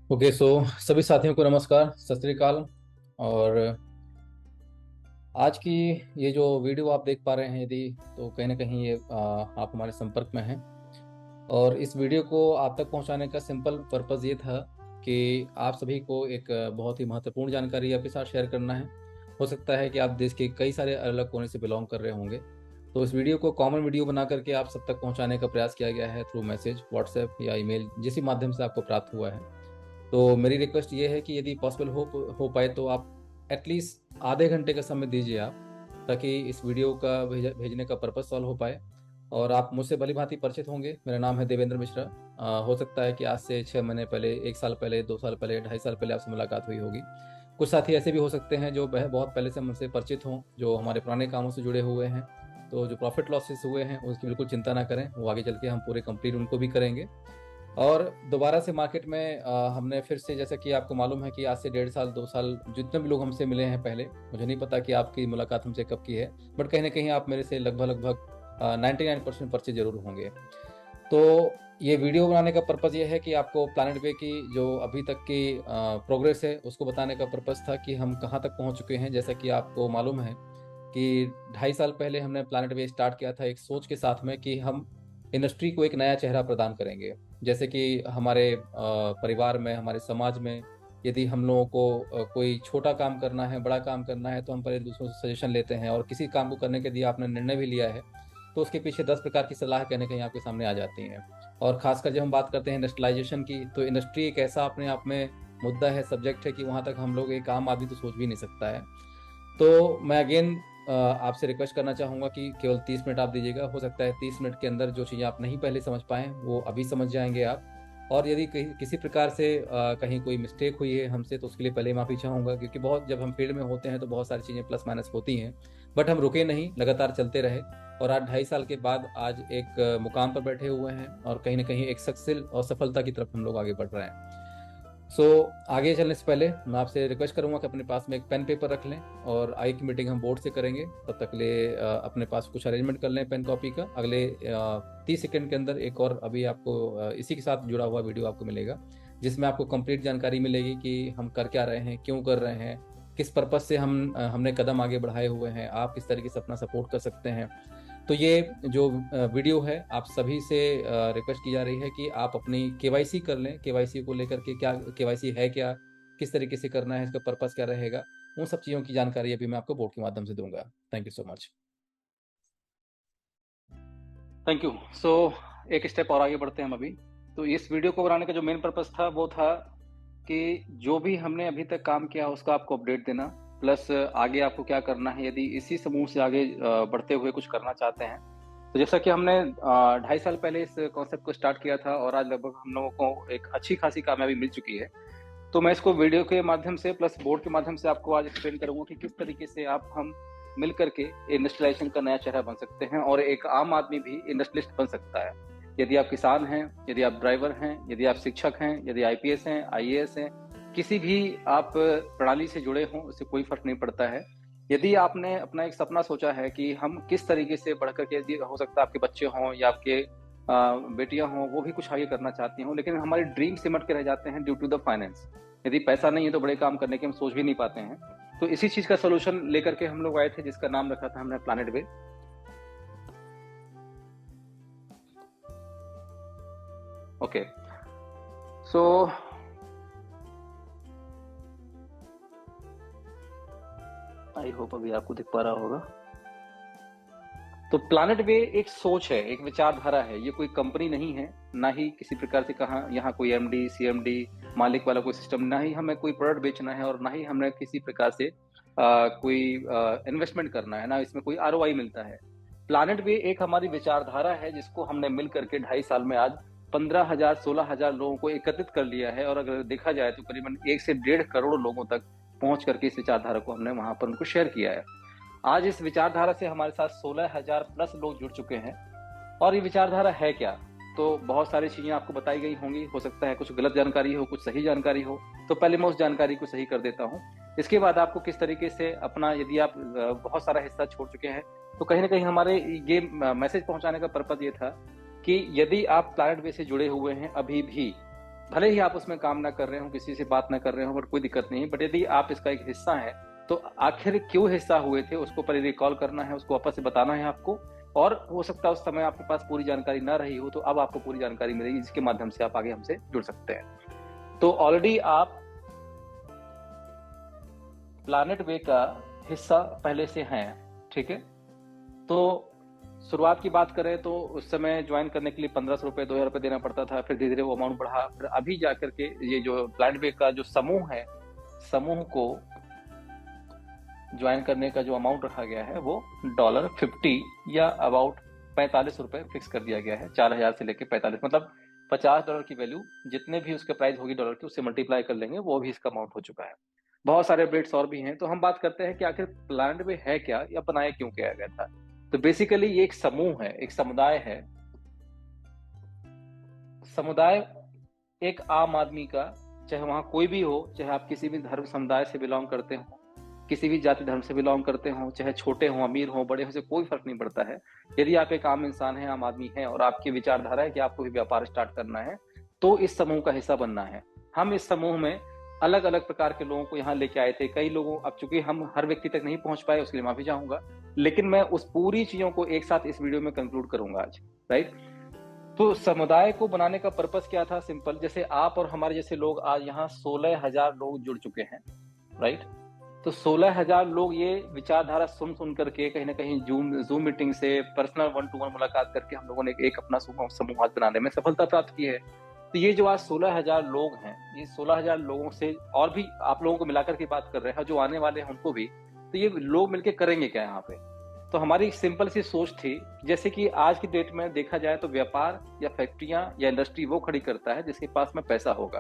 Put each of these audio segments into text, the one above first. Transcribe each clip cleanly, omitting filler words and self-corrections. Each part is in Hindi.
ओके सो सभी साथियों को नमस्कार, सत श्री अकाल। और आज की ये जो वीडियो आप देख पा रहे हैं, यदि तो कहीं ना कहीं ये आप हमारे संपर्क में हैं। और इस वीडियो को आप तक पहुंचाने का सिंपल पर्पज़ ये था कि आप सभी को एक बहुत ही महत्वपूर्ण जानकारी आपके साथ शेयर करना है। हो सकता है कि आप देश के कई सारे अलग अलग कोने से बिलोंग कर रहे होंगे, तो इस वीडियो को कॉमन वीडियो बना करके आप सब तक पहुंचाने का प्रयास किया गया है थ्रू मैसेज, व्हाट्सएप या ईमेल, जिस भी माध्यम से आपको प्राप्त हुआ है। तो मेरी रिक्वेस्ट ये है कि यदि पॉसिबल हो पाए तो आप एटलीस्ट आधे घंटे का समय दीजिए आप, ताकि इस वीडियो का भेजने का पर्पस सॉल्व हो पाए। और आप मुझसे भली भांति परिचित होंगे, मेरा नाम है देवेंद्र मिश्रा। हो सकता है कि आज से 6 महीने पहले, 1 साल पहले, 2 साल पहले, 2.5 साल पहले आपसे मुलाकात हुई होगी। कुछ साथी ऐसे भी हो सकते हैं जो बहुत पहले से मुझसे परिचित हों, जो हमारे पुराने कामों से जुड़े हुए हैं। तो जो प्रॉफिट लॉसेस हुए हैं उसकी बिल्कुल चिंता ना करें, वो आगे चल के हम पूरे कंप्लीट उनको भी करेंगे। और दोबारा से मार्केट में हमने फिर से, जैसा कि आपको मालूम है कि आज से 1.5 साल 2 साल जितने भी लोग हमसे मिले हैं पहले, मुझे नहीं पता कि आपकी मुलाकात हमसे कब की है, बट कहीं ना कहीं आप मेरे से लगभग लगभग 99% परिचय जरूर होंगे। तो ये वीडियो बनाने का पर्पज़ ये है कि आपको प्लानट वे की जो अभी तक की प्रोग्रेस है उसको बताने का पर्पज़ था कि हम कहाँ तक पहुँच चुके हैं। जैसा कि आपको मालूम है कि 2.5 साल पहले हमने प्लानट वे स्टार्ट किया था एक सोच के साथ में कि हम इंडस्ट्री को एक नया चेहरा प्रदान करेंगे। जैसे कि हमारे परिवार में, हमारे समाज में, यदि हम लोगों को कोई छोटा काम करना है, बड़ा काम करना है, तो हम पहले दूसरों से सजेशन लेते हैं। और किसी काम को करने के लिए आपने निर्णय भी लिया है तो उसके पीछे 10 प्रकार की सलाह कहीं ना कहीं आपके सामने आ जाती हैं। और खासकर जब हम बात करते हैं इंडस्ट्रियलाइजेशन की, तो इंडस्ट्री एक ऐसा अपने आप में मुद्दा है, सब्जेक्ट है, कि वहाँ तक हम लोग एक आम आदमी तो सोच भी नहीं सकता है। तो मैं अगेन आपसे रिक्वेस्ट करना चाहूँगा कि केवल 30 मिनट आप दीजिएगा। हो सकता है 30 मिनट के अंदर जो चीज़ें आप नहीं पहले समझ पाएँ वो अभी समझ जाएंगे आप। और यदि किसी प्रकार से कहीं कोई मिस्टेक हुई है हमसे, तो उसके लिए पहले माफ़ी चाहूँगा, क्योंकि बहुत जब हम फील्ड में होते हैं तो बहुत सारी चीज़ें प्लस माइनस होती हैं। बट हम रुके नहीं, लगातार चलते रहे। और आज 2.5 साल के बाद आज एक मुकाम पर बैठे हुए हैं और कहीं ना कहीं एक सक्सेस और सफलता की तरफ हम लोग आगे बढ़ रहे हैं। सो आगे चलने से पहले मैं आपसे रिक्वेस्ट करूंगा कि अपने पास में एक पेन पेपर रख लें, और आगे की मीटिंग हम बोर्ड से करेंगे। तब तक ले अपने पास कुछ अरेंजमेंट कर लें पेन कॉपी का। अगले 30 सेकंड के अंदर एक और अभी आपको इसी के साथ जुड़ा हुआ वीडियो आपको मिलेगा, जिसमें आपको कंप्लीट जानकारी मिलेगी कि हम कर क्या रहे हैं, क्यों कर रहे हैं, किस पर्पज से हमने कदम आगे बढ़ाए हुए हैं, आप किस तरीके से अपना सपोर्ट कर सकते हैं। तो ये जो वीडियो है, आप सभी से रिक्वेस्ट की जा रही है कि आप अपनी केवाईसी कर लें। केवाईसी को लेकर के, क्या केवाईसी है, क्या किस तरीके से करना है, इसका पर्पस क्या रहेगा, उन सब चीज़ों की जानकारी अभी मैं आपको बोर्ड के माध्यम से दूंगा। Thank you so much. Thank you. So एक स्टेप और आगे बढ़ते हैं हम अभी। तो इस वीडियो को बनाने का जो मेन पर्पस था वो था कि जो भी हमने अभी तक काम किया उसका आपको अपडेट देना, प्लस आगे आपको क्या करना है यदि इसी समूह से आगे बढ़ते हुए कुछ करना चाहते हैं। तो जैसा कि हमने 2.5 साल पहले इस कॉन्सेप्ट को स्टार्ट किया था और आज लगभग हम लोगों को एक अच्छी खासी कामयाबी मिल चुकी है। तो मैं इसको वीडियो के माध्यम से प्लस बोर्ड के माध्यम से आपको आज एक्सप्लेन करूंगा कि किस तरीके से हम मिल करके इंडस्ट्रियलाइजेशन का नया चेहरा बन सकते हैं और एक आम आदमी भी इंडस्ट्रियलिस्ट बन सकता है। यदि आप किसान हैं, यदि आप ड्राइवर हैं, यदि आप शिक्षक हैं, यदि आईपीएस हैं, आईएएस हैं, किसी भी आप प्रणाली से जुड़े हों, उससे कोई फर्क नहीं पड़ता है। यदि आपने अपना एक सपना सोचा है कि हम किस तरीके से बढ़कर के, यदि हो सकता है आपके बच्चे हों या आपके बेटियां हों, वो भी कुछ आगे करना चाहती हों, लेकिन हमारे ड्रीम सिमट के रह जाते हैं ड्यू टू द फाइनेंस। यदि पैसा नहीं है तो बड़े काम करने के हम सोच भी नहीं पाते हैं। तो इसी चीज का सोल्यूशन लेकर के हम लोग आए थे, जिसका नाम रखा था हमने planet way. Okay, so I hope अभी आपको दिख पा रहा होगा। तो प्लानट वे एक सोच है, एक विचारधारा है। ये कोई कंपनी नहीं है, ना ही किसी प्रकार से कहा यहाँ कोई एमडी सीएमडी मालिक वाला कोई सिस्टम, ना ही हमें कोई प्रोडक्ट बेचना है और ना ही हमें किसी प्रकार से कोई इन्वेस्टमेंट करना है, ना इसमें कोई आरओआई मिलता है। प्लानट वे एक हमारी विचारधारा है जिसको हमने मिल करके 2.5 साल में आज 15,000 16,000 लोगों को एकत्रित कर लिया है। और अगर देखा जाए तो करीबन 1 से 1.5 करोड़ लोगों तक पहुंच करके इस विचारधारा को हमने वहां पर उनको शेयर किया है। आज इस विचारधारा से हमारे साथ 16,000 प्लस लोग जुड़ चुके हैं। और ये विचारधारा है क्या? तो बहुत सारी चीजें आपको बताई गई होंगी, हो सकता है कुछ गलत जानकारी हो, कुछ सही जानकारी हो। तो पहले मैं उस जानकारी को सही कर देता हूँ। इसके बाद आपको किस तरीके से अपना, यदि आप बहुत सारा हिस्सा छोड़ चुके हैं, तो कहीं ना कहीं हमारे ये मैसेज पहुंचाने का पर्पज ये था कि यदि आप प्लानट वे से जुड़े हुए हैं अभी भी, भले ही आप उसमें काम ना कर रहे हो, किसी से बात ना कर रहे हो, बट कोई दिक्कत नहीं। बट यदि आप इसका एक हिस्सा है तो आखिर क्यों हिस्सा हुए थे उसको पहले रिकॉल करना है, उसको वापस से बताना है आपको। और हो सकता है उस समय आपके पास पूरी जानकारी ना रही हो, तो अब आपको पूरी जानकारी मिलेगी, जिसके माध्यम से आप आगे हमसे जुड़ सकते हैं। तो ऑलरेडी आप प्लैनेट वे का हिस्सा पहले से हैं, ठीक है। तो शुरुआत की बात करें तो उस समय ज्वाइन करने के लिए 1500 रुपये 2000 रुपये देना पड़ता था, फिर धीरे धीरे वो अमाउंट बढ़ा, फिर अभी जाकर के ये जो प्लैनेट वे का जो समूह है, समूह को ज्वाइन करने का जो अमाउंट रखा गया है वो $50 या अबाउट 45 रुपए फिक्स कर दिया गया है। 4000 से लेकर 45, मतलब $50 की वैल्यू जितने भी उसके प्राइस होगी डॉलर की, उससे मल्टीप्लाई कर लेंगे, वो भी इसका अमाउंट हो चुका है। बहुत सारे अपडेट्स और भी हैं। तो हम बात करते हैं कि आखिर प्लैनेट वे है क्या, या बनाया क्यों किया गया था। तो बेसिकली ये एक समूह है, एक समुदाय है। समुदाय एक आम आदमी का, चाहे वहां कोई भी हो, चाहे आप किसी भी धर्म समुदाय से बिलोंग करते हो, किसी भी जाति धर्म से बिलोंग करते हो, चाहे छोटे हो, अमीर हो, बड़े हो, से कोई फर्क नहीं पड़ता है। यदि आप एक आम इंसान है, आम आदमी है, और आपकी विचारधारा है कि आपको भी व्यापार स्टार्ट करना है, तो इस समूह का हिस्सा बनना है। हम इस समूह में अलग अलग प्रकार के लोगों को यहाँ लेके आए थे। कई लोगों, अब चूंकि हम हर व्यक्ति तक नहीं पहुंच पाए, उसके लिए माफी चाहूंगा, लेकिन मैं उस पूरी चीजों को एक साथ इस वीडियो में कंक्लूड करूंगा आज, राइट। तो समुदाय को बनाने का पर्पस क्या था? सिंपल, जैसे आप और हमारे जैसे लोग आज यहाँ 16,000 लोग जुड़ चुके हैं, राइट। तो 16,000 लोग ये विचारधारा सुन सुन करके कहीं ना कहीं जूम मीटिंग से, पर्सनल 1-to-1 मुलाकात करके हम लोगों ने एक अपना समूह आज बनाने में सफलता प्राप्त की है। तो ये जो आज 16,000 लोग हैं, ये 16,000 लोगों से और भी आप लोगों को मिलाकर के बात कर रहे हैं, जो आने वाले हैं उनको भी। तो ये लोग मिलकर करेंगे क्या यहाँ पे? तो हमारी सिंपल सी सोच थी, जैसे कि आज की डेट में देखा जाए तो व्यापार या फैक्ट्रियां या इंडस्ट्री वो खड़ी करता है जिसके पास में पैसा होगा,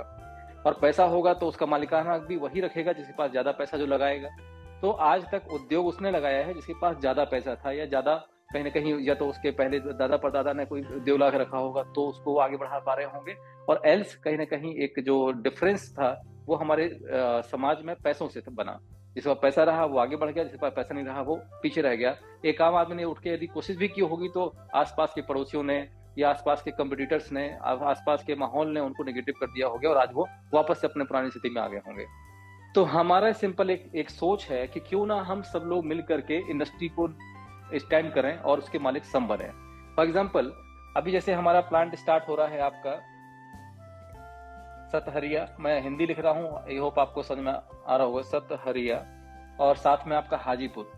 और पैसा होगा तो उसका मालिकाना हक भी वही रखेगा जिसके पास ज्यादा पैसा जो लगाएगा। तो आज तक उद्योग उसने लगाया है जिसके पास ज्यादा पैसा था, या ज्यादा कहीं ना कहीं, या तो उसके पहले दादा परदादा ने कोई उद्योग लगा रखा होगा तो उसको वो आगे बढ़ा पा रहे होंगे, और एल्स कहीं ना कहीं एक जो डिफरेंस था वो हमारे समाज में पैसों से बना। जिसके पास पैसा रहा वो आगे बढ़ गया, जिसके पास पैसा नहीं रहा वो पीछे रह गया। एक आम आदमी ने उठ के यदि कोशिश भी की होगी तो आसपास के पड़ोसियों ने या आसपास के कंपटीटर्स ने, आसपास के माहौल ने उनको नेगेटिव कर दिया होगा, और आज वो वापस से अपने पुरानी स्थिति में आ गए होंगे। तो हमारा सिंपल एक सोच है कि क्यों ना हम सब लोग मिल करके इंडस्ट्री को स्टैंड करें और उसके मालिक सम बने। फॉर एग्जाम्पल, अभी जैसे हमारा प्लांट स्टार्ट हो रहा है आपका सतहरिया, मैं हिंदी लिख रहा हूँ, आई होप आपको समझ में आ रहा होगा, सतहरिया, और साथ में आपका हाजीपुर,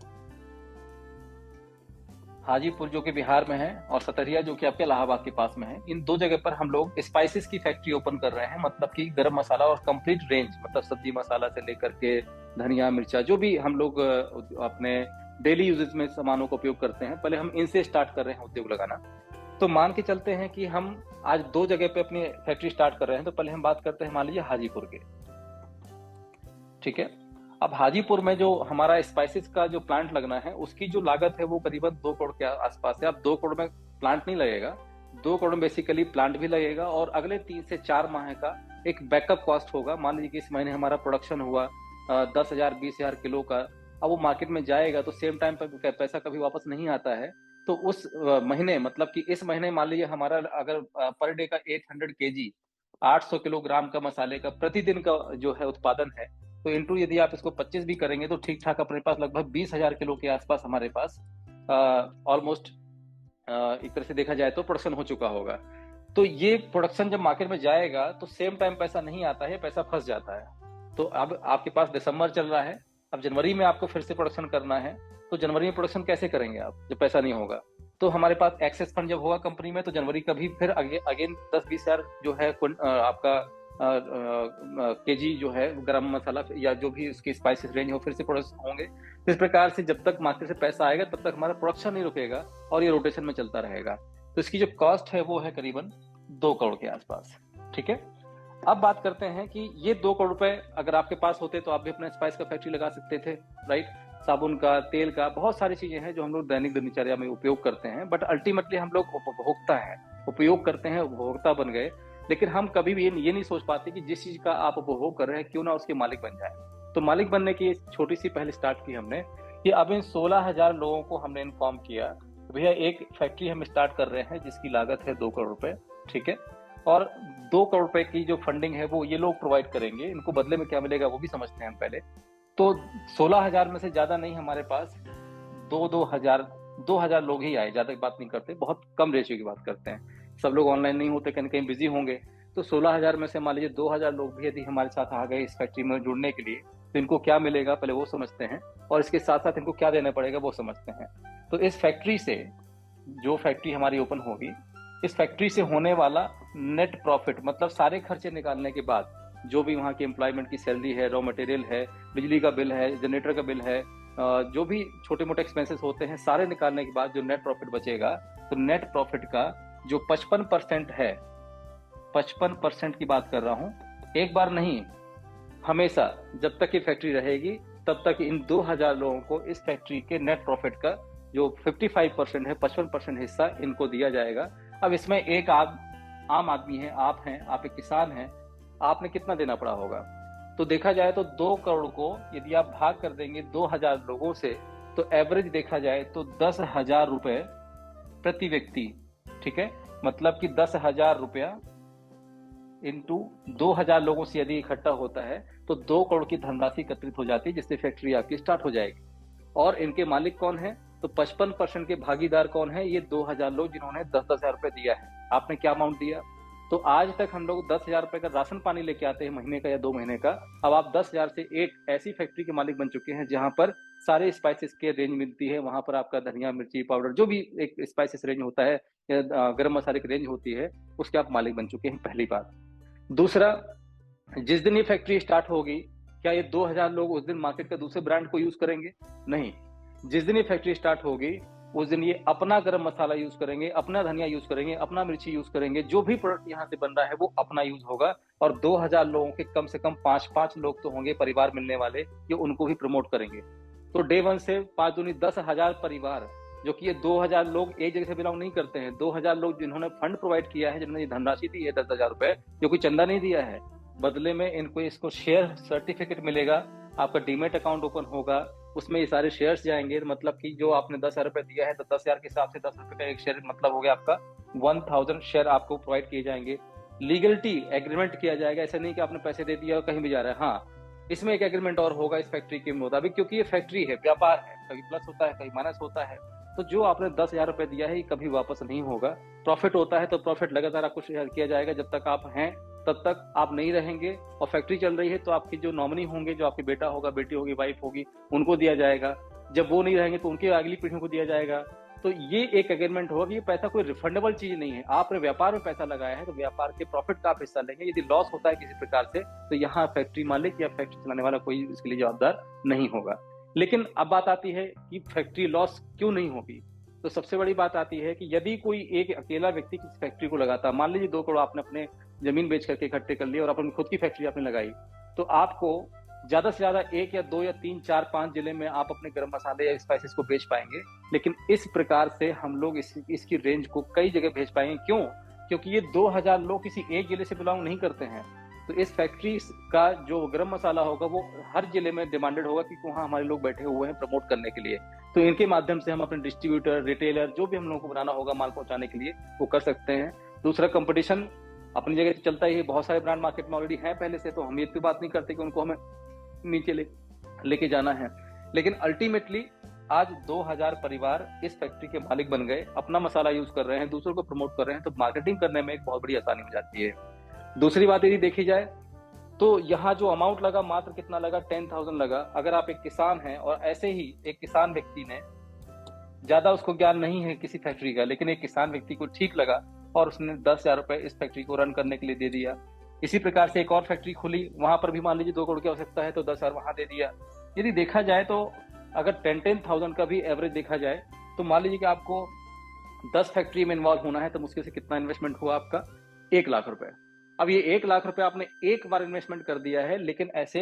हाजीपुर जो कि बिहार में है, और सतहरिया जो कि आपके इलाहाबाद के पास में है। इन दो जगह पर हम लोग स्पाइसेस की फैक्ट्री ओपन कर रहे हैं, मतलब कि गरम मसाला और कंप्लीट रेंज, मतलब सब्जी मसाला से लेकर के धनिया मिर्चा, जो भी हम लोग अपने डेली यूजेज में सामानों का उपयोग करते हैं, पहले हम इनसे स्टार्ट कर रहे हैं उद्योग लगाना। तो मान के चलते हैं कि हम आज दो जगह पे अपनी फैक्ट्री स्टार्ट कर रहे हैं, तो पहले हम बात करते हैं मान लीजिए हाजीपुर के, ठीक है। अब हाजीपुर में जो हमारा स्पाइसेस का जो प्लांट लगना है, उसकी जो लागत है वो करीबन 2 करोड़ के आसपास है। अब 2 करोड़ में प्लांट नहीं लगेगा, 2 करोड़ में बेसिकली प्लांट भी लगेगा, और अगले 3 से 4 माह का एक बैकअप कॉस्ट होगा। मान लीजिए कि इस महीने हमारा प्रोडक्शन हुआ 10,000 20,000 किलो का, अब वो मार्केट में जाएगा तो सेम टाइम पर पैसा कभी वापस नहीं आता है। तो उस महीने, मतलब कि इस महीने मान लीजिए हमारा अगर पर डे का 800 kg 800 किलोग्राम का मसाले का प्रतिदिन का जो है उत्पादन है, तो इंटू यदि आप इसको 25 भी करेंगे तो ठीक ठाक अपने पास लगभग 20,000 किलो के आसपास हमारे पास ऑलमोस्ट एक तरह से देखा जाए तो प्रोडक्शन हो चुका होगा। तो ये प्रोडक्शन जब मार्केट में जाएगा तो सेम टाइम पैसा नहीं आता है, पैसा फंस जाता है। तो अब आपके पास दिसंबर चल रहा है, अब जनवरी में आपको फिर से प्रोडक्शन करना है, तो जनवरी में प्रोडक्शन कैसे करेंगे आप जब पैसा नहीं होगा? तो हमारे पास एक्सेस फंड जब होगा कंपनी में, तो जनवरी का भी फिर अगेन 10-20,000 जो है आपका केजी जो है गरम मसाला या जो भी उसकी स्पाइसेस रेंज हो फिर से प्रोडक्शन होंगे। इस प्रकार से जब तक मार्केट से पैसा आएगा तब तक हमारा प्रोडक्शन नहीं रुकेगा और ये रोटेशन में चलता रहेगा। तो इसकी जो कॉस्ट है वो है करीबन 2 करोड़ के आसपास, ठीक है। अब बात करते हैं कि ये 2 करोड़ रुपए अगर आपके पास होते तो आप भी अपना स्पाइस का फैक्ट्री लगा सकते थे, राइट। साबुन का, तेल का, बहुत सारी चीजें हैं जो हम लोग दैनिक दिनचर्या में उपयोग करते हैं, बट अल्टीमेटली हम लोग उपभोक्ता हैं, उपयोग करते हैं, उपभोक्ता बन गए। लेकिन हम कभी भी ये नहीं सोच पाते कि जिस चीज का आप उपभोग कर रहे हैं क्यों ना उसके मालिक बन जाए। तो मालिक बनने की छोटी सी पहले स्टार्ट की हमने कि अब इन 16,000 लोगों को हमने इन्फॉर्म किया, भैया एक फैक्ट्री हम स्टार्ट कर रहे हैं जिसकी लागत है 2 करोड़ रुपए, ठीक है। और 2 करोड़ रुपए की जो फंडिंग है वो ये लोग प्रोवाइड करेंगे। इनको बदले में क्या मिलेगा वो भी समझते हैं हम पहले। तो 16,000 में से ज्यादा नहीं, हमारे पास 2,000 लोग ही आए, ज्यादा की बात नहीं करते, बहुत कम रेशियो की बात करते हैं। सब लोग ऑनलाइन नहीं होते, कहीं कहीं बिजी होंगे। तो 16,000 में से मान लीजिए 2,000 लोग भी यदि हमारे साथ आ गए इस फैक्ट्री में जुड़ने के लिए, तो इनको क्या मिलेगा पहले वो समझते हैं, और इसके साथ साथ इनको क्या देना पड़ेगा वो समझते हैं। तो इस फैक्ट्री से, जो फैक्ट्री हमारी ओपन होगी, इस फैक्ट्री से होने वाला नेट प्रॉफिट, मतलब सारे खर्चे निकालने के बाद जो भी वहाँ की एम्प्लॉयमेंट की सैलरी है, रॉ मटेरियल है, बिजली का बिल है, जनरेटर का बिल है, जो भी छोटे मोटे एक्सपेंसेस होते हैं, सारे निकालने के बाद जो नेट प्रॉफिट बचेगा, तो नेट प्रॉफिट का जो 55% है, 55% की बात कर रहा हूँ, एक बार नहीं, हमेशा जब तक ये फैक्ट्री रहेगी तब तक इन 2,000 लोगों को इस फैक्ट्री के नेट प्रॉफिट का जो 55% है, 55% हिस्सा इनको दिया जाएगा। अब इसमें एक आम आदमी है, आप हैं, आप एक किसान हैं, आपने कितना देना पड़ा होगा? तो देखा जाए तो 2 करोड़ को यदि आप भाग कर देंगे 2,000 लोगों से, तो एवरेज देखा जाए तो 10,000 रुपए प्रति व्यक्ति, ठीक है, मतलब कि 10,000 रुपया इंटू 2,000 लोगों से यदि इकट्ठा होता है तो 2 करोड़ की धनराशि एकत्रित हो जाती है, जिससे फैक्ट्री आपकी स्टार्ट हो जाएगी। और इनके मालिक कौन है? तो 55% के भागीदार कौन है? ये 2,000 लोग जिन्होंने 10,000 रुपए दिया है। आपने क्या अमाउंट दिया? तो आज तक हम लोग 10,000 रुपए का राशन पानी लेके आते हैं महीने का या 2 महीने का। अब आप 10,000 से एक ऐसी फैक्ट्री के मालिक बन चुके हैं जहां पर सारे स्पाइसेस के रेंज मिलती है, वहां पर आपका धनिया, मिर्ची पाउडर, जो भी एक स्पाइसेस रेंज होता है या गर्म मसाले की रेंज होती है, उसके आप मालिक बन चुके हैं, पहली बात। दूसरा, जिस दिन ये फैक्ट्री स्टार्ट होगी, क्या ये 2,000 लोग उस दिन मार्केट का दूसरे ब्रांड को यूज करेंगे? नहीं। जिस दिन ये फैक्ट्री स्टार्ट होगी उस दिन ये अपना गरम मसाला यूज करेंगे, अपना धनिया यूज करेंगे, अपना मिर्ची यूज करेंगे, जो भी प्रोडक्ट यहाँ से बन रहा है वो अपना यूज होगा। और 2,000 लोगों के कम से कम 5-5 लोग तो होंगे परिवार मिलने वाले, ये उनको भी प्रमोट करेंगे। तो डे 1 से 5 दूनी 10,000 परिवार, जो कि ये 2,000 लोग एक जगह से बिलोंग नहीं करते हैं, 2,000 लोग जिन्होंने फंड प्रोवाइड किया है, जिन्होंने धनराशि दी है 10,000 रुपए, जो कोई चंदा नहीं दिया है, बदले में इनको इसको शेयर सर्टिफिकेट मिलेगा, आपका डीमेट अकाउंट ओपन होगा, उसमें ये सारे शेयर्स जाएंगे। मतलब कि जो आपने 10,000 रुपए दिया है तो 10,000 के हिसाब से 10 रुपए का एक शेयर, मतलब हो गया आपका 1,000 शेयर आपको प्रोवाइड किए जाएंगे। लीगलिटी एग्रीमेंट किया जाएगा, ऐसा नहीं कि आपने पैसे दे दिया और कहीं भी जा रहा है। हाँ, इसमें एक एग्रीमेंट और होगा इस फैक्ट्री के मुताबिक, क्योंकि ये फैक्ट्री है, व्यापार है, कभी प्लस होता है कभी माइनस होता है। तो जो आपने 10,000 रुपए दिया है ये कभी वापस नहीं होगा। प्रॉफिट होता है तो प्रॉफिट लगातार आपको शेयर किया जाएगा, जब तक आप हैं तब तक आप नहीं रहेंगे। और फैक्ट्री चल रही है तो आपके जो नॉमिनी होंगे, जो आपके बेटा होगा, बेटी होगी, वाइफ होगी, उनको दिया जाएगा। जब वो नहीं रहेंगे तो उनकी अगली पीढ़ियों को दिया जाएगा। तो ये एक एग्रीमेंट होगा कि ये पैसा कोई रिफंडेबल चीज नहीं है। आपने व्यापार में पैसा लगाया है तो व्यापार के प्रॉफिट का आप हिस्सा लेंगे। यदि लॉस होता है किसी प्रकार से तो यहाँ फैक्ट्री मालिक या फैक्ट्री चलाने वाला कोई इसके लिए जवाबदार नहीं होगा। लेकिन अब बात आती है कि फैक्ट्री लॉस क्यों नहीं होगी। तो सबसे बड़ी बात आती है कि यदि कोई एक अकेला व्यक्ति किसी फैक्ट्री को लगाता, मान लीजिए 2 करोड़ आपने अपने जमीन बेच करके इकट्ठे कर लिए और अपनी खुद की फैक्ट्री आपने लगाई, तो आपको ज्यादा से ज्यादा 1 या 2 या 3, 4, 5 जिले में आप अपने गर्म मसाले या स्पाइसेस को बेच पाएंगे। लेकिन इस प्रकार से हम लोग इसकी रेंज को कई जगह भेज पाएंगे। क्यों? क्योंकि ये 2,000 लोग किसी एक जिले से बिलोंग नहीं करते हैं। तो इस फैक्ट्री का जो गरम मसाला होगा वो हर जिले में डिमांडेड होगा, क्योंकि वहाँ हमारे लोग बैठे हुए हैं प्रमोट करने के लिए। तो इनके माध्यम से हम अपने डिस्ट्रीब्यूटर, रिटेलर, जो भी हम लोगों को बनाना होगा माल पहुंचाने के लिए, वो कर सकते हैं। दूसरा, कंपटीशन अपनी जगह से चलता ही है, बहुत सारे ब्रांड मार्केट में ऑलरेडी हैं पहले से, तो हम ये इतनी बात नहीं करते कि उनको हमें नीचे लेके जाना है। लेकिन अल्टीमेटली आज 2,000 परिवार इस फैक्ट्री के मालिक बन गए, अपना मसाला यूज कर रहे हैं, दूसरों को प्रमोट कर रहे हैं, तो मार्केटिंग करने में एक बहुत बड़ी आसानी हो जाती है। दूसरी बात यदि देखी जाए तो यहाँ जो अमाउंट लगा, मात्र कितना लगा? 10,000 लगा। अगर आप एक किसान हैं और ऐसे ही एक किसान व्यक्ति ने, ज्यादा उसको ज्ञान नहीं है किसी फैक्ट्री का, लेकिन एक किसान व्यक्ति को ठीक लगा और उसने 10,000 रुपए इस फैक्ट्री को रन करने के लिए दे दिया। इसी प्रकार से एक और फैक्ट्री खुली, वहां पर भी मान लीजिए 2 करोड़ की आवश्यकता है तो 10,000 वहां दे दिया। यदि देखा जाए तो अगर 10,000 का भी एवरेज देखा जाए तो मान लीजिए कि आपको 10 फैक्ट्री में इन्वॉल्व होना है तो मुश्किल से कितना इन्वेस्टमेंट हुआ आपका? 1 लाख रुपए। अब ये 1 लाख रुपए आपने एक बार इन्वेस्टमेंट कर दिया है, लेकिन ऐसे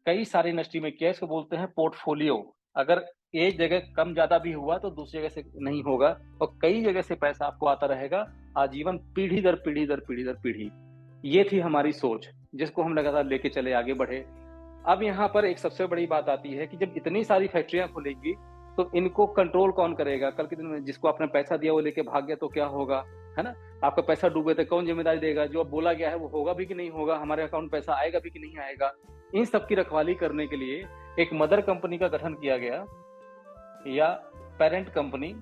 कई सारी इंडस्ट्री में किया, इसको बोलते हैं पोर्टफोलियो। अगर एक जगह कम ज्यादा भी हुआ तो दूसरी जगह से नहीं होगा, और कई जगह से पैसा आपको आता रहेगा आजीवन, पीढ़ी दर पीढ़ी दर पीढ़ी दर पीढ़ी। ये थी हमारी सोच, जिसको हम लगातार लेके चले, आगे बढ़े। अब यहाँ पर एक सबसे बड़ी बात आती है कि जब इतनी सारी फैक्ट्रियां खुलेगी तो इनको कंट्रोल कौन करेगा? कल के दिन में जिसको आपने पैसा दिया वो लेके भाग गया तो क्या होगा, है ना? आपका पैसा डूबे तो कौन जिम्मेदारी देगा? जो अब बोला गया है वो होगा भी कि नहीं होगा, हमारे अकाउंट पैसा आएगा भी कि नहीं आएगा? इन सब की रखवाली करने के लिए एक मदर कंपनी का गठन किया गया, या पेरेंट कंपनी,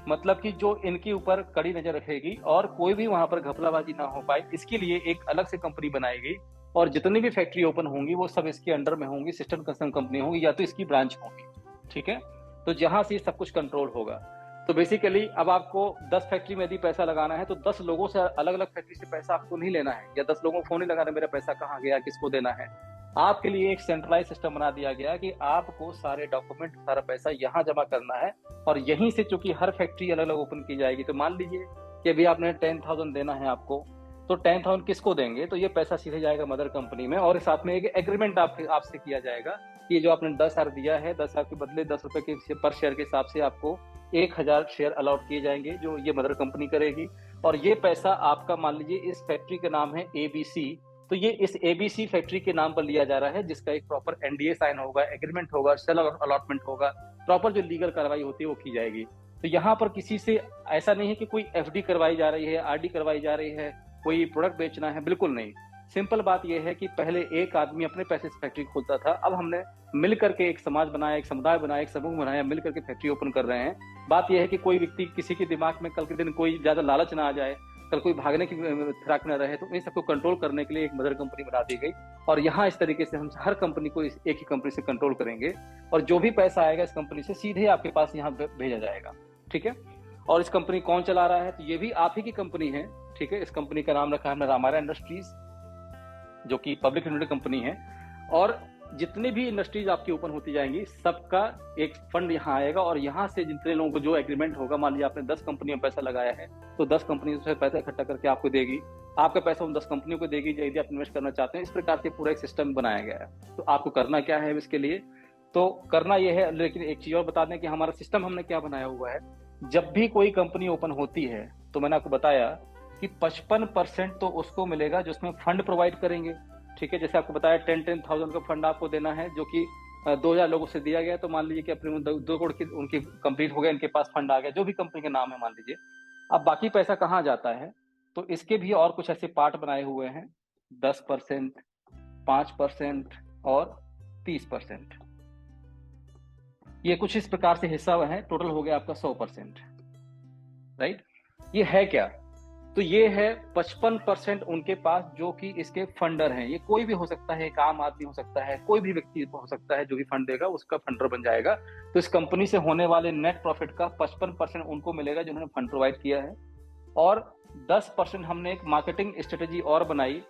मतलब कि जो इनके ऊपर कड़ी नजर रखेगी और कोई भी वहां पर घपलाबाजी ना हो पाए, इसके लिए एक अलग से कंपनी बनाई गई। और जितनी भी फैक्ट्री ओपन होंगी वो सब इसके अंडर में होंगी, सिस्टर कस्टम कंपनी होंगी या तो इसकी ब्रांच होंगी, ठीक है। तो जहां से सब कुछ कंट्रोल होगा। तो बेसिकली अब आपको 10 फैक्ट्री में यदि पैसा लगाना है तो 10 लोगों से अलग अलग फैक्ट्री से पैसा आपको नहीं लेना है, या 10 लोगों को फोन नहीं लगाना मेरा पैसा कहाँ गया, किसको देना है। आपके लिए एक सेंट्रलाइज सिस्टम बना दिया गया कि आपको सारे डॉक्यूमेंट, सारा पैसा यहाँ जमा करना है। और यहीं से चूंकि हर फैक्ट्री अलग अलग ओपन की जाएगी, तो मान लीजिए कि अभी आपने 10,000 देना है आपको, तो 10,000 किसको देंगे? तो ये पैसा सीधे जाएगा मदर कंपनी में, और साथ में एक एग्रीमेंट आपसे किया जाएगा कि जो आपने 10,000 दिया है, 10,000 के बदले 10 रुपए के पर शेयर के हिसाब से आपको 1,000 शेयर अलॉट किए जाएंगे, जो ये मदर कंपनी करेगी। और ये पैसा आपका, मान लीजिए इस फैक्ट्री का नाम है ABC, तो ये इस ABC फैक्ट्री के नाम पर लिया जा रहा है, जिसका एक प्रॉपर NDA साइन होगा, एग्रीमेंट होगा, सेल अलॉटमेंट होगा, प्रॉपर जो लीगल कार्रवाई होती है वो की जाएगी। तो यहाँ पर किसी से ऐसा नहीं है कि कोई FD करवाई जा रही है, RD करवाई जा रही है, कोई प्रोडक्ट बेचना है, बिल्कुल नहीं। सिंपल बात यह है कि पहले एक आदमी अपने पैसे से फैक्ट्री खोलता था, अब हमने मिल करके एक समाज बनाया, एक समुदाय बनाया, एक समूह बनाया, मिल करके फैक्ट्री ओपन कर रहे हैं। बात यह है कि कोई व्यक्ति, किसी के दिमाग में कल के दिन कोई ज्यादा लालच ना आ जाए, कल कोई भागने की फिराक न रहे, तो इन सबको कंट्रोल करने के लिए एक मदर कंपनी बना दी गई। और यहाँ इस तरीके से हम हर कंपनी को एक ही कंपनी से कंट्रोल करेंगे, और जो भी पैसा आएगा इस कंपनी से सीधे आपके पास यहाँ भेजा जाएगा, ठीक है। और इस कंपनी कौन चला रहा है? तो ये भी आप ही की कंपनी है, ठीक है। इस कंपनी का नाम रखा है रामायण इंडस्ट्रीज, जो कि पब्लिक लिमिटेड कंपनी है। और जितनी भी इंडस्ट्रीज आपकी ओपन होती जाएंगी, सबका एक फंड यहाँ आएगा, और यहाँ से जितने लोगों को जो एग्रीमेंट होगा, मान लीजिए आपने 10 कंपनी में पैसा लगाया है, तो 10 कंपनी से पैसा इकट्ठा करके आपको देगी, आपका पैसा उन 10 कंपनियों को देगी यदि आप इन्वेस्ट करना चाहते हैं। इस प्रकार से पूरा एक सिस्टम बनाया गया है। तो आपको करना क्या है इसके लिए? तो करना यह है, लेकिन एक चीज और बता दें कि हमारा सिस्टम हमने क्या बनाया हुआ है। जब भी कोई कंपनी ओपन होती है, तो मैंने आपको बताया कि 55% तो उसको मिलेगा जो उसमें फंड प्रोवाइड करेंगे, ठीक है। जैसे आपको बताया 10,000 का फंड आपको देना है, जो कि 2,000 लोगों से दिया गया। तो मान लीजिए कि अपने 2 करोड़ की उनकी कंप्लीट हो गया, इनके पास फंड आ गया, जो भी कंपनी का नाम है मान लीजिए। अब बाकी पैसा कहाँ जाता है? तो इसके भी और कुछ ऐसे पार्ट बनाए हुए हैं, 10%, 5% और 30%। ये कुछ इस प्रकार से हिस्सा है, टोटल हो गया आपका 100%, राइट। ये है क्या? तो ये है 55% उनके पास, जो कि इसके फंडर हैं। ये कोई भी हो सकता है, एक आम आदमी हो सकता है, कोई भी व्यक्ति हो सकता है, जो भी फंड देगा उसका फंडर बन जाएगा। तो इस कंपनी से होने वाले नेट प्रॉफिट का 55% उनको मिलेगा जिन्होंने फंड प्रोवाइड किया है। और 10% हमने एक मार्केटिंग स्ट्रेटेजी और बनाई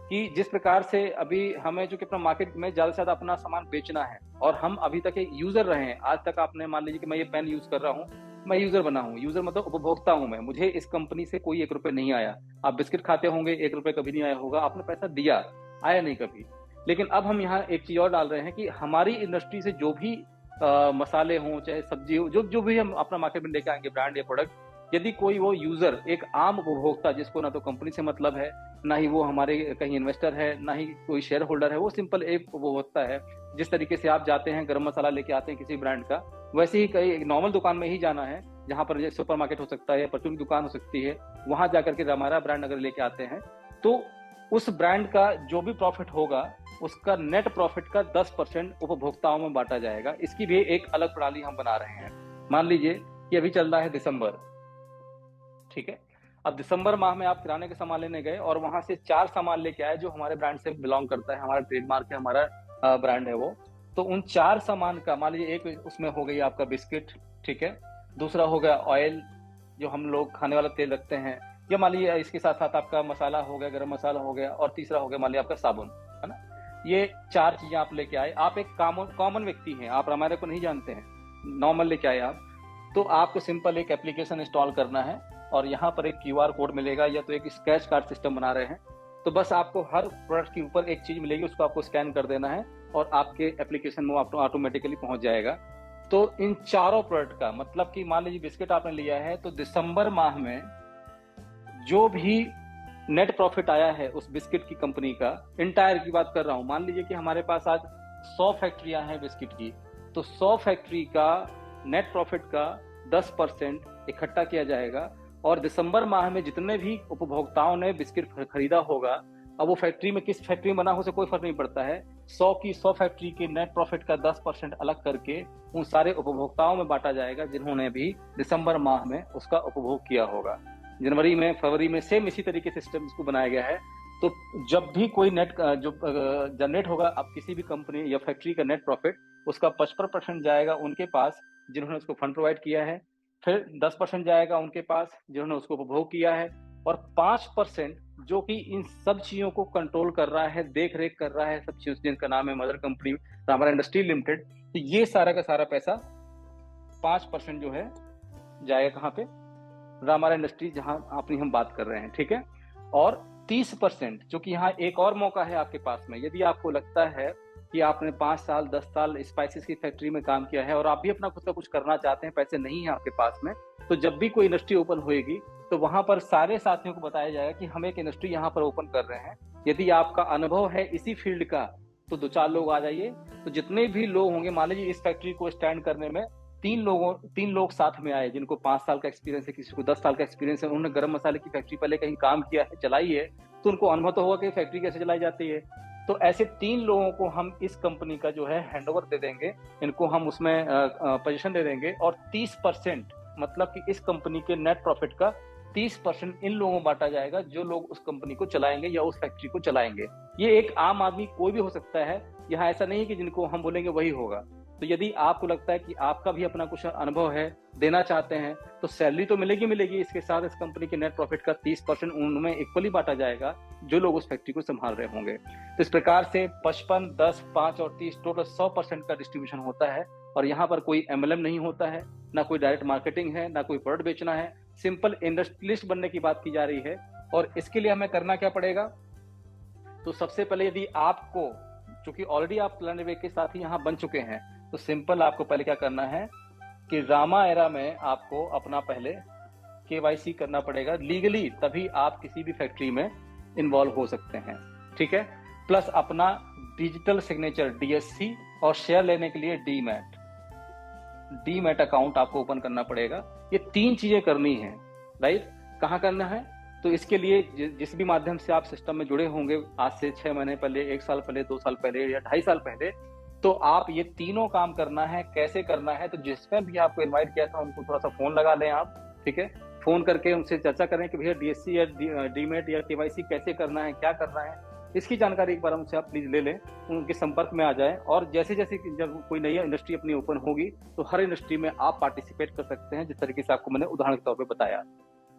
कि जिस प्रकार से अभी हमें जो कि अपना मार्केट में ज्यादा से ज्यादा अपना सामान बेचना है, और हम अभी तक एक यूजर रहे हैं। आज तक आपने, मान लीजिए कि मैं ये पेन यूज कर रहा हूँ, मैं यूजर बना हूँ, यूजर मतलब उपभोक्ता हूँ मैं, मुझे इस कंपनी से कोई 1 रुपए नहीं आया। आप बिस्किट खाते होंगे, 1 रुपए कभी नहीं आया होगा, आपने पैसा दिया, आया नहीं कभी। लेकिन अब हम यहाँ एक चीज और डाल रहे हैं कि हमारी इंडस्ट्री से जो भी मसाले हों, चाहे सब्जी हो, जो भी हम अपना मार्केट में लेके आएंगे ब्रांड या प्रोडक्ट, यदि कोई वो यूजर, एक आम उपभोक्ता जिसको ना तो कंपनी से मतलब है, ना ही वो हमारे कहीं इन्वेस्टर है, ना ही कोई शेयर होल्डर है, वो सिंपल एक उपभोक्ता है। जिस तरीके से आप जाते हैं गरम मसाला लेके आते हैं किसी ब्रांड का, वैसे ही कहीं नॉर्मल दुकान में ही जाना है, जहां पर सुपर मार्केट हो सकता है, परचून की दुकान हो सकती है, वहां जाकर के हमारा ब्रांड अगर लेके आते हैं, तो उस ब्रांड का जो भी प्रॉफिट होगा, उसका नेट प्रॉफिट का 10% उपभोक्ताओं में बांटा जाएगा। इसकी भी एक अलग प्रणाली हम बना रहे हैं। मान लीजिए कि अभी चल रहा है दिसंबर, ठीक है। अब दिसंबर माह में आप किराने के सामान लेने गए और वहां से 4 सामान लेके आए जो हमारे ब्रांड से बिलोंग करता है, हमारा ट्रेडमार्क है, हमारा ब्रांड है वो। तो उन 4 सामान का, मान लीजिए एक उसमें हो गई आपका बिस्किट, ठीक है, दूसरा हो गया ऑयल, जो हम लोग खाने वाला तेल रखते हैं, या मान लीजिए इसके साथ साथ आपका मसाला हो गया, गरम मसाला हो गया, और तीसरा हो गया मान लीजिए आपका साबुन, है ना। ये 4 चीजें आप लेके आए। आप एक कॉमन व्यक्ति हैं, आप रामायण को नहीं जानते हैं, नॉर्मल लेके आए आप, तो आपको सिंपल एक एप्लीकेशन इंस्टॉल करना है, और यहाँ पर एक QR कोड मिलेगा, या तो एक स्क्रैच कार्ड सिस्टम बना रहे हैं। तो बस आपको हर प्रोडक्ट के ऊपर एक चीज मिलेगी, उसको आपको स्कैन कर देना है और आपके एप्लीकेशन में ऑटोमेटिकली पहुंच जाएगा। तो इन चारों प्रोडक्ट का मतलब कि मान लीजिए बिस्किट आपने लिया है, तो दिसंबर माह में जो भी नेट प्रॉफिट आया है उस बिस्किट की कंपनी का, इंटायर की बात कर रहा हूं, मान लीजिए कि हमारे पास आज 100 फैक्ट्रियां हैं बिस्किट की, तो 100 फैक्ट्री का नेट प्रॉफिट का 10% इकट्ठा किया जाएगा, और दिसंबर माह में जितने भी उपभोक्ताओं ने बिस्किट खरीदा होगा, अब वो फैक्ट्री में किस फैक्ट्री में बना हो, उसे कोई फर्क नहीं पड़ता है, 100 की 100 फैक्ट्री के नेट प्रॉफिट का 10% अलग करके उन सारे उपभोक्ताओं में बांटा जाएगा जिन्होंने भी दिसंबर माह में उसका उपभोग किया होगा। जनवरी में, फरवरी में सेम इसी तरीके से सिस्टम इसको बनाया गया है। तो जब भी कोई नेट जो जनरेट होगा अब किसी भी कंपनी या फैक्ट्री का नेट प्रॉफिट, उसका 55% जाएगा उनके पास जिन्होंने उसको फंड प्रोवाइड किया है, फिर 10% जाएगा उनके पास जिन्होंने उसको उपभोग किया है, और 5% जो कि इन सब चीजों को कंट्रोल कर रहा है, देख रेख कर रहा है सब चीजों, जिनका नाम है मदर कंपनी रामारा इंडस्ट्री लिमिटेड। तो ये सारा का सारा पैसा 5% जो है जाएगा कहाँ पे, रामारा इंडस्ट्री जहां अपनी हम बात कर रहे हैं, ठीक है। और 30% जो कि यहाँ एक और मौका है आपके पास में, यदि आपको लगता है कि आपने 5 साल 10 साल स्पाइसेस की फैक्ट्री में काम किया है और आप भी अपना खुद का कुछ करना चाहते हैं, पैसे नहीं है आपके पास में, तो जब भी कोई इंडस्ट्री ओपन होएगी तो वहां पर सारे साथियों को बताया जाएगा कि हम एक इंडस्ट्री यहाँ पर ओपन कर रहे हैं, यदि आपका अनुभव है इसी फील्ड का तो 2-4 लोग आ जाइए। तो जितने भी लोग होंगे, मान लीजिए इस फैक्ट्री को स्टैंड करने में 3 लोग साथ में आए जिनको 5 साल का एक्सपीरियंस है, किसी को 10 साल का एक्सपीरियंस है, उन्होंने गर्म मसाले की फैक्ट्री पहले कहीं काम किया है, चलाई है, तो उनको अनुभव तो होगा कि फैक्ट्री कैसे चलाई जाती है। तो ऐसे 3 लोगों को हम इस कंपनी का जो है हैंडओवर दे देंगे, इनको हम उसमें पोजीशन दे देंगे, और 30% मतलब कि इस कंपनी के नेट प्रॉफिट का 30% इन लोगों को बांटा जाएगा जो लोग उस कंपनी को चलाएंगे या उस फैक्ट्री को चलाएंगे। ये एक आम आदमी कोई भी हो सकता है, यहाँ ऐसा नहीं है कि जिनको हम बोलेंगे वही होगा। तो यदि आपको लगता है कि आपका भी अपना कुछ अनुभव है, देना चाहते हैं, तो सैलरी तो मिलेगी, इसके साथ इस कंपनी के नेट प्रॉफिट का 30% उनमें इक्वली बांटा जाएगा जो लोग उस फैक्ट्री को संभाल रहे होंगे। तो इस प्रकार से 55, 10, 5 और 30 टोटल 100% का डिस्ट्रीब्यूशन होता है। और यहाँ पर कोई MLM नहीं होता है, ना कोई डायरेक्ट मार्केटिंग है, ना कोई प्रोडक्ट बेचना है, सिंपल इंडस्ट्रियलिस्ट बनने की बात की जा रही है। और इसके लिए हमें करना क्या पड़ेगा, तो सबसे पहले यदि आपको, चूंकि ऑलरेडी आप प्लान वे के साथ ही यहाँ बन चुके हैं, तो सिंपल आपको पहले क्या करना है कि रामा एरा में आपको अपना पहले KYC करना पड़ेगा लीगली, तभी आप किसी भी फैक्ट्री में इन्वॉल्व हो सकते हैं, ठीक है। प्लस अपना डिजिटल सिग्नेचर DSC और शेयर लेने के लिए डीमैट अकाउंट आपको ओपन करना पड़ेगा। ये 3 चीजें करनी है, राइट। कहाँ करना है, तो इसके लिए जिस भी माध्यम से आप सिस्टम में जुड़े होंगे, आज से 6 महीने पहले, 1 साल पहले, 2 साल पहले या 2.5 साल पहले, तो आप ये तीनों काम करना है। कैसे करना है, तो जिसमें भी आपको इनवाइट किया था उनको थोड़ा सा फोन लगा लें आप, ठीक है। फोन करके उनसे चर्चा करें कि भैया DSC या डीमेट या KYC कैसे करना है, क्या करना है, इसकी जानकारी एक बार उनसे आप प्लीज ले लें, उनके संपर्क में आ जाएं। और जैसे जैसे जब कोई नई इंडस्ट्री अपनी ओपन होगी तो हर इंडस्ट्री में आप पार्टिसिपेट कर सकते हैं, जिस तरीके से आपको मैंने उदाहरण के तौर पर बताया।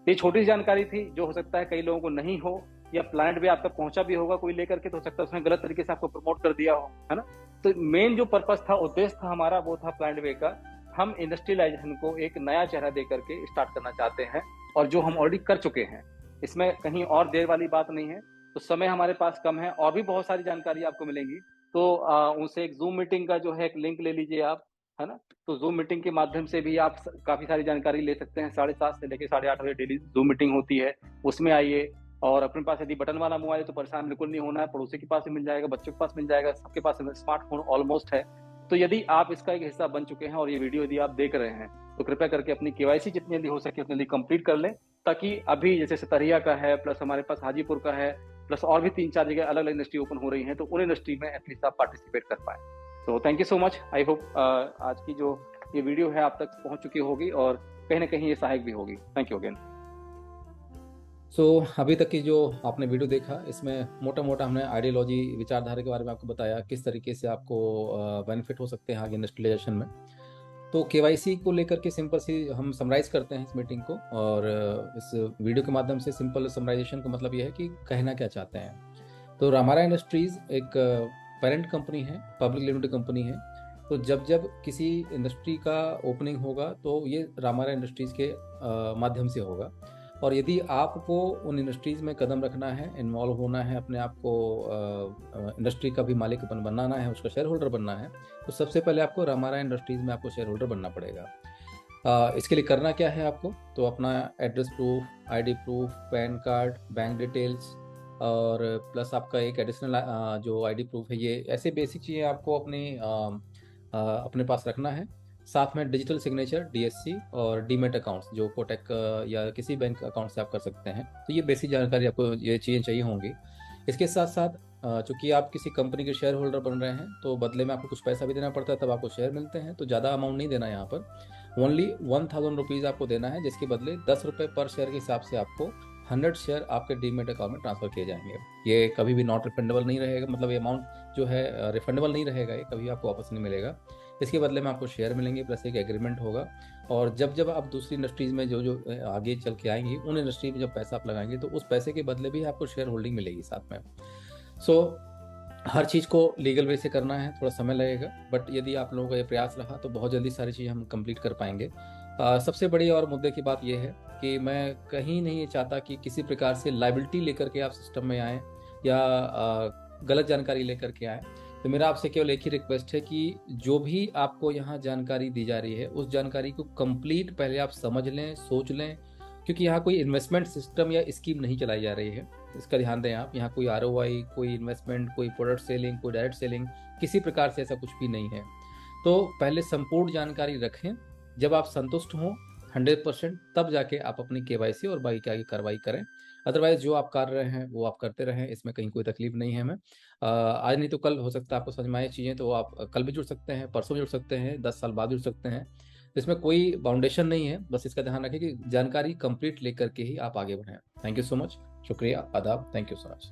ये छोटी सी जानकारी थी, जो हो सकता है कई लोगों को नहीं हो, या प्लांट भी आपका पहुंचा भी होगा कोई लेकर के, तो हो सकता है उसने गलत तरीके से आपको प्रमोट कर दिया हो, है ना। तो मेन जो पर्पस था, उद्देश्य था हमारा, वो था प्लांट वे का, हम इंडस्ट्रियलाइजेशन को एक नया चेहरा दे करके स्टार्ट करना चाहते हैं, और जो हम ऑलरेडी कर चुके हैं, इसमें कहीं और देर वाली बात नहीं है। तो समय हमारे पास कम है, और भी बहुत सारी जानकारी आपको मिलेंगी, तो उनसे एक जूम मीटिंग का जो है एक लिंक ले लीजिए आप, है ना। तो जूम मीटिंग के माध्यम से भी आप काफी सारी जानकारी ले सकते हैं। 7:30 से लेकर 8:30 बजे डेली जूम मीटिंग होती है, उसमें आइए। और अपने पास यदि बटन वाला मोबाइल है तो परेशान बिल्कुल नहीं होना है, पड़ोसी के पास भी मिल जाएगा, बच्चों के पास मिल जाएगा, सबके पास स्मार्टफोन ऑलमोस्ट है। तो यदि आप इसका एक हिस्सा बन चुके हैं और ये वीडियो यदि आप देख रहे हैं, तो कृपया करके अपनी KYC जितनी जल्दी हो सके उतनी जल्दी कंप्लीट कर लें, ताकि अभी जैसे सतरिया का है, प्लस हमारे पास हाजीपुर का है, प्लस और भी 3-4 जगह अलग अलग इंडस्ट्री ओपन हो रही हैं, तो उन इंडस्ट्री में एटलीस्ट आप पार्टिसिपेट कर पाए। तो thank you so much. I hope आज की जो ये वीडियो है आप तक पहुंच चुकी होगी और कहीं ना कहीं ये सहायक भी होगी। Thank you again. अभी तक की जो आपने वीडियो देखा, इसमें मोटा मोटा हमने आइडियोलॉजी, विचारधारा के बारे में आपको बताया, किस तरीके से आपको बेनिफिट हो सकते हैं आगे इंडस्ट्रियलाइजेशन में। तो KYC को लेकर के सिंपल सी हम समराइज करते हैं इस मीटिंग को, और इस वीडियो के माध्यम से सिंपल समराइजेशन का मतलब ये है कि कहना क्या चाहते हैं। तो रामारा इंडस्ट्रीज एक पेरेंट कंपनी है, पब्लिक लिमिटेड कंपनी है। तो जब जब किसी इंडस्ट्री का ओपनिंग होगा तो ये रामारा इंडस्ट्रीज के माध्यम से होगा। और यदि आपको उन इंडस्ट्रीज में कदम रखना है, इन्वॉल्व होना है, अपने आप को इंडस्ट्री का भी मालिक बनाना है, उसका शेयर होल्डर बनना है, तो सबसे पहले आपको रामारा इंडस्ट्रीज में आपको शेयर होल्डर बनना पड़ेगा। इसके लिए करना क्या है आपको, तो अपना address proof, ID proof, pan card, bank details, और प्लस आपका एक एडिशनल जो ID प्रूफ है, ये ऐसे बेसिक चीज़ें आपको अपने पास रखना है। साथ में डिजिटल सिग्नेचर DSC और डीमेट अकाउंट्स जो कोटक या किसी बैंक अकाउंट से आप कर सकते हैं। तो ये बेसिक जानकारी आपको ये चीज़ें चाहिए होंगी। इसके साथ साथ चूंकि आप किसी कंपनी के शेयर होल्डर बन रहे हैं तो बदले में आपको कुछ पैसा भी देना पड़ता है, तब आपको शेयर मिलते हैं। तो ज़्यादा अमाउंट नहीं देना है यहाँ पर, ओनली 1000 रुपीज़ आपको देना है, जिसके बदले 10 रुपये पर शेयर के हिसाब से आपको 100 शेयर आपके डीमेट अकाउंट में ट्रांसफर किए जाएंगे। ये कभी भी नॉट रिफंडेबल नहीं रहेगा, मतलब ये अमाउंट जो है रिफंडेबल नहीं रहेगा, ये कभी आपको वापस नहीं मिलेगा। इसके बदले में आपको शेयर मिलेंगे, प्लस एक एग्रीमेंट होगा। और जब जब आप दूसरी इंडस्ट्रीज़ में जो जो आगे चल के आएंगी, उन इंडस्ट्री में जब पैसा आप लगाएंगे तो उस पैसे के बदले भी आपको शेयर होल्डिंग मिलेगी साथ में। सो हर चीज़ को लीगल वे से करना है, थोड़ा समय लगेगा, बट यदि आप लोगों का ये प्रयास रहा तो बहुत जल्दी सारी चीज़ हम कंप्लीट कर पाएंगे। सबसे बड़ी और मुद्दे की बात यह है कि मैं कहीं नहीं चाहता कि किसी प्रकार से लाइबिलिटी लेकर के आप सिस्टम में आएँ या गलत जानकारी लेकर के आएँ। तो मेरा आपसे केवल एक ही रिक्वेस्ट है कि जो भी आपको यहाँ जानकारी दी जा रही है उस जानकारी को कंप्लीट पहले आप समझ लें, सोच लें, क्योंकि यहाँ कोई इन्वेस्टमेंट सिस्टम या स्कीम नहीं चलाई जा रही है। इसका ध्यान दें आप, यहाँ कोई ROI, कोई इन्वेस्टमेंट, कोई प्रोडक्ट सेलिंग, कोई डायरेक्ट सेलिंग, किसी प्रकार से ऐसा कुछ भी नहीं है। तो पहले संपूर्ण जानकारी रखें, जब आप संतुष्ट हों 100%, तब जाके आप अपनी KYC और बाकी की कार्रवाई करें। अदरवाइज जो आप कर रहे हैं वो आप करते रहें, इसमें कहीं कोई तकलीफ नहीं है हमें। आज नहीं तो कल हो सकता है आपको समझ में आए चीज़ें, तो आप कल भी जुड़ सकते हैं, परसों जुड़ सकते हैं, 10 साल बाद जुड़ सकते हैं। इसमें कोई बाउंडेशन नहीं है, बस इसका ध्यान रखें कि जानकारी कंप्लीट लेकर के ही आप आगे बढ़ें। थैंक यू सो मच, शुक्रिया, आदाब, थैंक यू सो मच।